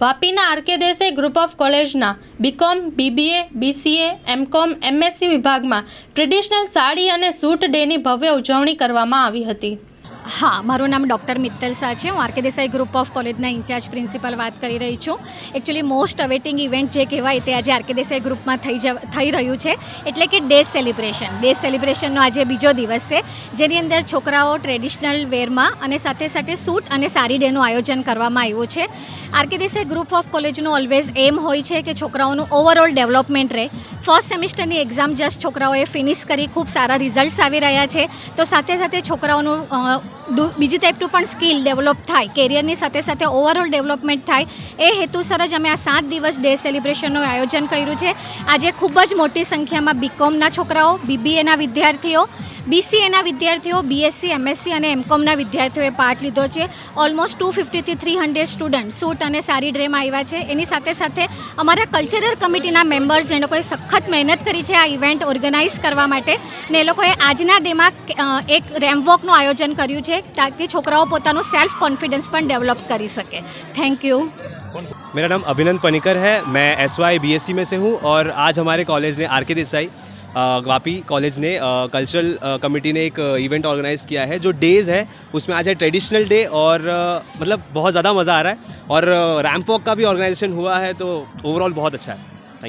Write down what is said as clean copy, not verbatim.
વાપીના R K Desai group of કોલેજના BCom, BBA, BCA, MCom, MSc વિભાગમાં traditional sari અને સૂટ ડેની ભવ્ય ઉજવણી કરવામાં આવી હતી। हाँ, मारू नाम डॉक्टर मित्तल शाह है। हूँ आरके देसाई ग्रुप ऑफ कॉलेजना इंचार्ज प्रिंसिपल बात करी रही छूँ। एक्चुअली मोस्ट अवेटिंग इवेंट जे कहेवाय ते आज आरके देसाई ग्रुप में थई रह्युं छे, एटले कि डेज सेलिब्रेशन आज बीजो दिवस है, जेनी अंदर छोकराओ ट्रेडिशनल वेर में अने साथे साथे सूट अने साड़ी डेनुं आयोजन करवामां आव्युं छे। आरके देसाई ग्रुप ऑफ कॉलेजनो ऑलवेज एम होय छे कि छोकराओनुं ओवरऑल डेवलपमेंट रहे। फर्स्ट सेमिस्टरनी एक्जाम जस्ट छोकराओए फिनिश करी खूब सारा रिजल्ट्स आवी रह्या छे, तो साथे साथे छोकराओनुं बीजी टाइपનું પણ સ્કિલ ડેવલપ થાય, કેરિયરની સાથે સાથે ઓવરઓલ ડેવલપમેન્ટ થાય, એ હેતુસર જ અમે આ 7 દિવસ ડે સેલિબ્રેશનનું આયોજન કર્યું છે। આજે ખૂબ જ મોટી સંખ્યામાં બીકોમના છોકરાઓ, બીબીએના વિદ્યાર્થીઓ, બીસીએના વિદ્યાર્થીઓ, બીએસસી, એમએસસી અને એમકોમના વિદ્યાર્થીઓએ પાર્ટ લીધો છે। ઓલમોસ્ટ 250 થી 300 સ્ટુડન્ટ સૂટ અને સાડી ડ્રેમાં આવ્યા છે। એની સાથે સાથે અમારા કલ્ચરલ કમિટીના મેમ્બર્સ જે લોકોએ સખત મહેનત કરી છે આ ઇવેન્ટ ઓર્ગેનાઇઝ કરવા માટે, ને એ લોકોએ આજના ડેમાં એક રેમ્પવોકનું આયોજન કર્યું છે ताकि छोकराओं पोतानो सेल्फ कॉन्फिडेंस पण डेवलप करी सके। Thank you. मेरा नाम अभिनंदन पनिकर है, मैं SY BSc में से हूँ और आज हमारे कॉलेज ने आरके देसाई वापी कॉलेज ने कल्चरल कमेटी ने एक इवेंट ऑर्गेनाइज़ किया है जो डेज़ है, उसमें आज है ट्रेडिशनल डे और मतलब बहुत ज़्यादा मज़ा आ रहा है और रैम्प वॉक का भी ऑर्गेनाइजेशन हुआ है, तो ओवरऑल बहुत अच्छा है।